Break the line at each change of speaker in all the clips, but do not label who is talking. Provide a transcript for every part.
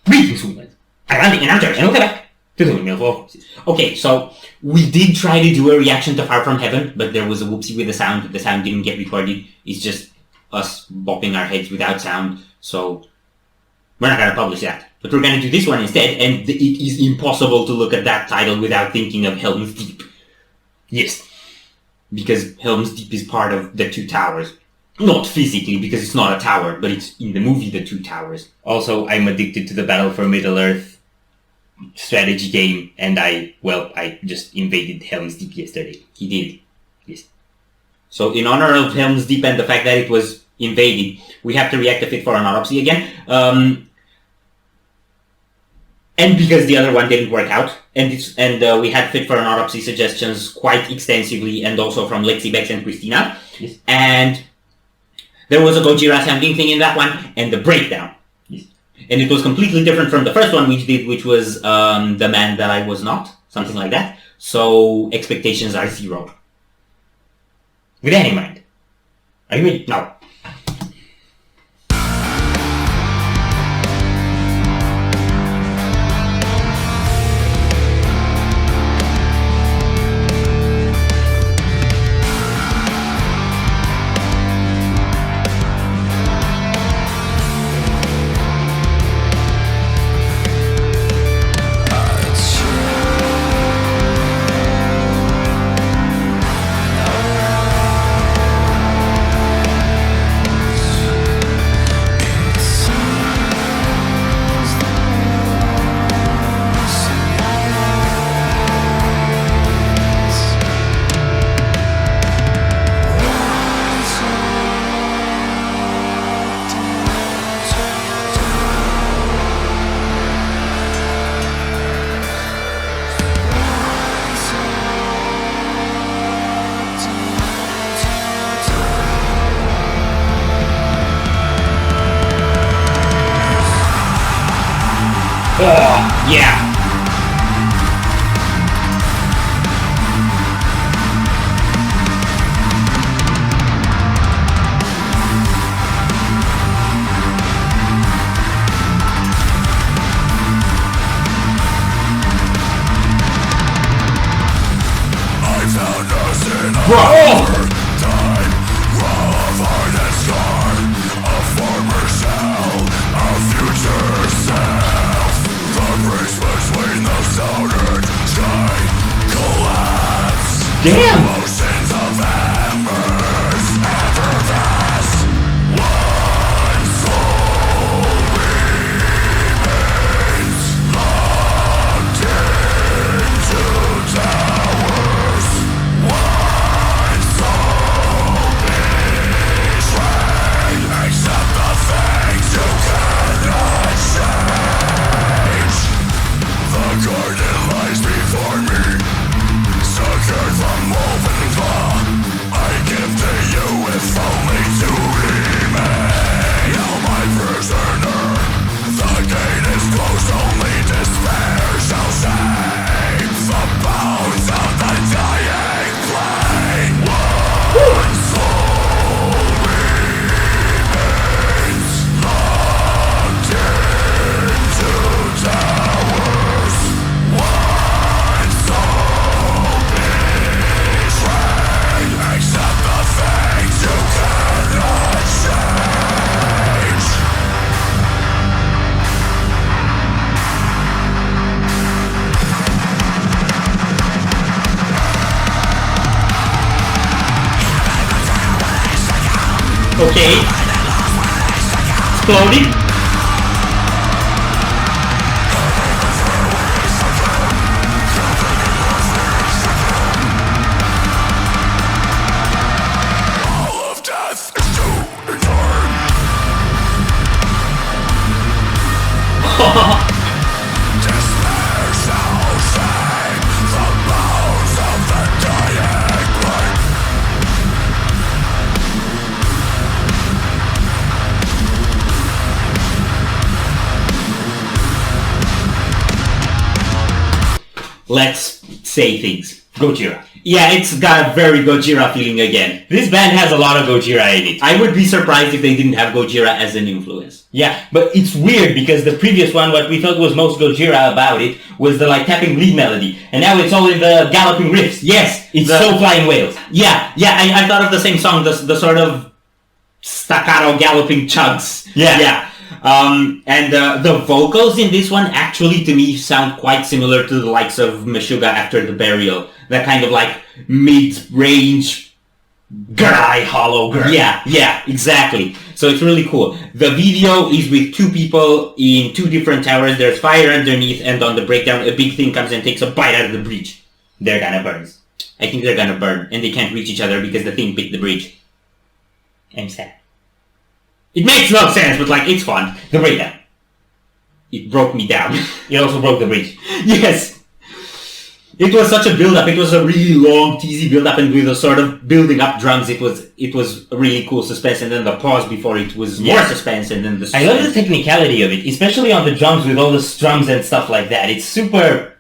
Greetings, humans. I'm Andy, and I'm George, and welcome back to the Windmill Autopsy. Okay, so we did try to do a reaction to Far From Heaven, but there was a whoopsie with the sound. The sound didn't get recorded. It's just us bopping our heads without sound, so we're not going to publish that. But we're going to do this one instead, and it is impossible to look at that title without thinking of Helm's Deep. Yes, because Helm's Deep is part of the Two Towers. Not physically, because it's not a tower, but it's in the movie The Two Towers. Also, I'm addicted to the Battle for Middle-earth strategy game, and I just invaded Helm's Deep yesterday. He did. Yes. So, in honor of Helm's Deep and the fact that it was invaded, we have to react to Fit For An Autopsy again. And because the other one didn't work out, and we had Fit For An Autopsy suggestions quite extensively, and also from Lexi, Bex, and Christina. Yes. And there was a Gojira sounding thing in that one, and the breakdown. Yes. And it was completely different from the first one we did, which was The Man That I Was Not, something like that. So, expectations are zero. With that in mind, are you ready? No. Oh, yeah.
I found us in a
Bro.
time of heart and scar, a former self, a future self. The bridge between the southern sky collapse.
Damn.
Oceans of embers effervesce. One soul remains locked into towers. One soul betrayed. Accept the things you cannot change. The garden lies before me, secured from woven claw. I give to you if only to remain. Now my prisoner, the gate is closed, only despair shall save the bones of the dying plain. One soul remains locked into towers. One soul betrayed. Accept the things you cannot change.
Okay. Exploding.
All of death is to return. Despair shall shake the bones of the dying plain.
Let's say things. Gojira. Yeah, it's got a very Gojira feeling again.
This band has a lot of Gojira in it.
I would be surprised if they didn't have Gojira as an influence.
Yeah, but it's weird because the previous one, what we thought was most Gojira about it, was the like tapping lead melody. And now it's all in the galloping riffs.
Yes!
It's so Flying Whales.
Yeah, I thought of the same song, the sort of staccato galloping chugs.
Yeah.
And the vocals in this one actually to me sound quite similar to the likes of Meshuggah after the Burial. That kind of like mid-range
Dry, hollow girl.
Yeah, exactly. So it's really cool. The video is with two people in two different towers. There's fire underneath, and on the breakdown a big thing comes and takes a bite out of the bridge.
They're gonna burn.
I think they're gonna burn, and they can't reach each other because the thing bit the bridge.
I'm sad.
It makes no sense, but like, it's fun.
The breakdown.
It broke me down.
It also broke the bridge.
Yes! It was such a build-up. It was a really long, teasy build-up, and with a sort of building up drums, it was a really cool suspense, and then the pause before it was more suspense, and then the suspense.
I love the technicality of it, especially on the drums with all the strums and stuff like that. It's super...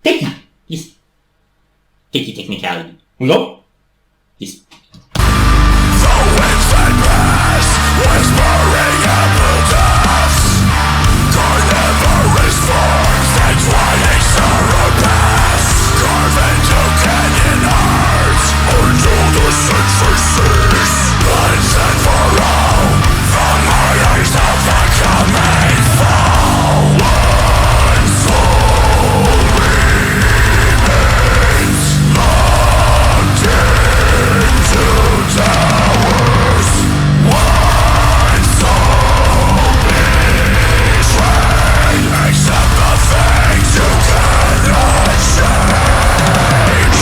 techy.
Yes. Techy technicality.
We go?
Yes.
The winds and brass, whispering apple dust. Carnivorous forms, that's why they surpass. Carve into canyon hearts, until the senses. Once and for all, from my eyes of the coming fall. One soul remains locked into towers. One soul betrayed, except the things you cannot change.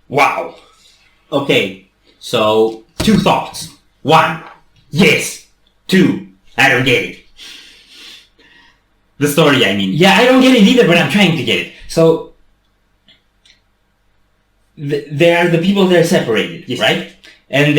Wow. Okay, so two thoughts. One, yes. Two, I don't get it. The story, I mean.
Yeah, I don't get it either, but I'm trying to get it. So, there are the people that are separated,
Yes.
right? And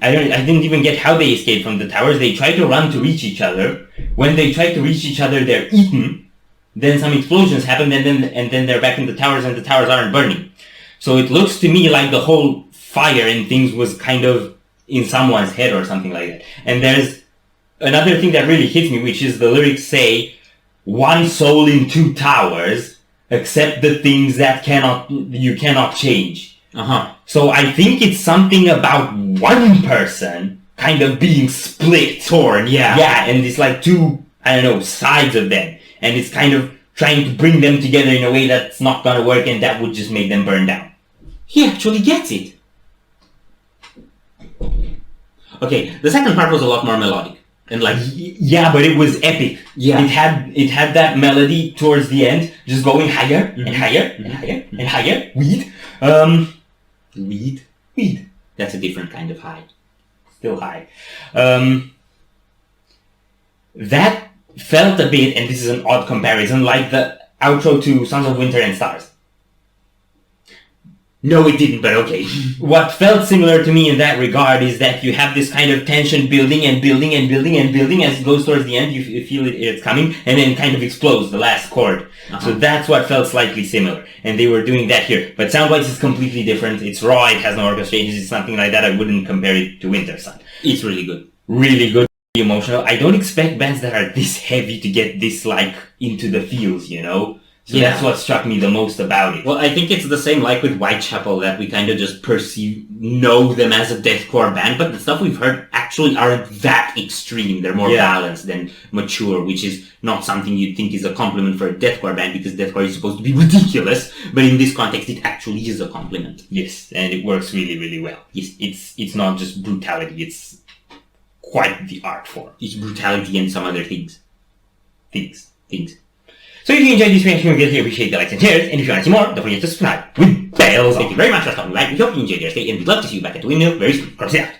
I didn't even get how they escaped from the towers. They try to run to reach each other. When they try to reach each other, they're eaten. Then some explosions happen, and then they're back in the towers, and the towers aren't burning. So it looks to me like the whole fire and things was kind of in someone's head or something like that. And there's another thing that really hits me, which is the lyrics say, one soul in two towers, except the things that you cannot change. So I think it's something about one person kind of being split.
Torn, yeah.
Yeah, and it's like two, I don't know, sides of them. And it's kind of trying to bring them together in a way that's not gonna work, and that would just make them burn down.
He actually gets it. Okay, the second part was a lot more melodic. And like...
Yeah, but it was epic.
Yeah.
It had that melody towards the end, just going higher and higher and higher and higher. Weed. Weed.
That's a different kind of high.
Still high. That felt a bit, and this is an odd comparison, like the outro to Sons of Winter and Stars.
No, it didn't, but okay.
What felt similar to me in that regard is that you have this kind of tension building and building and building and building. As it goes towards the end, you feel it's coming, and then it kind of explodes, the last chord. So that's what felt slightly similar. And they were doing that here. But sound-wise, it's completely different. It's raw, it has no orchestrations, it's something like that. I wouldn't compare it to Winter Sun.
It's really good.
Really good. Emotional. I don't expect bands that are this heavy to get this, like, into the feels, you know? So that's what struck me the most about it.
Well, I think it's the same like with Whitechapel, that we kind of just know them as a deathcore band, but the stuff we've heard actually aren't that extreme. They're more balanced than mature, which is not something you'd think is a compliment for a deathcore band, because deathcore is supposed to be ridiculous, but in this context it actually is a compliment.
Yes, and it works really, really well. Yes, it's not just brutality, it's quite the art form.
It's brutality and some other things. Things.
So if you enjoyed this reaction, we greatly appreciate the likes and shares, and if you want to see more, don't forget to subscribe with bells.
Thank you very much for stopping by. We hope you enjoyed your stay, and we'd love to see you back at the Windmill very soon.
Cross it out.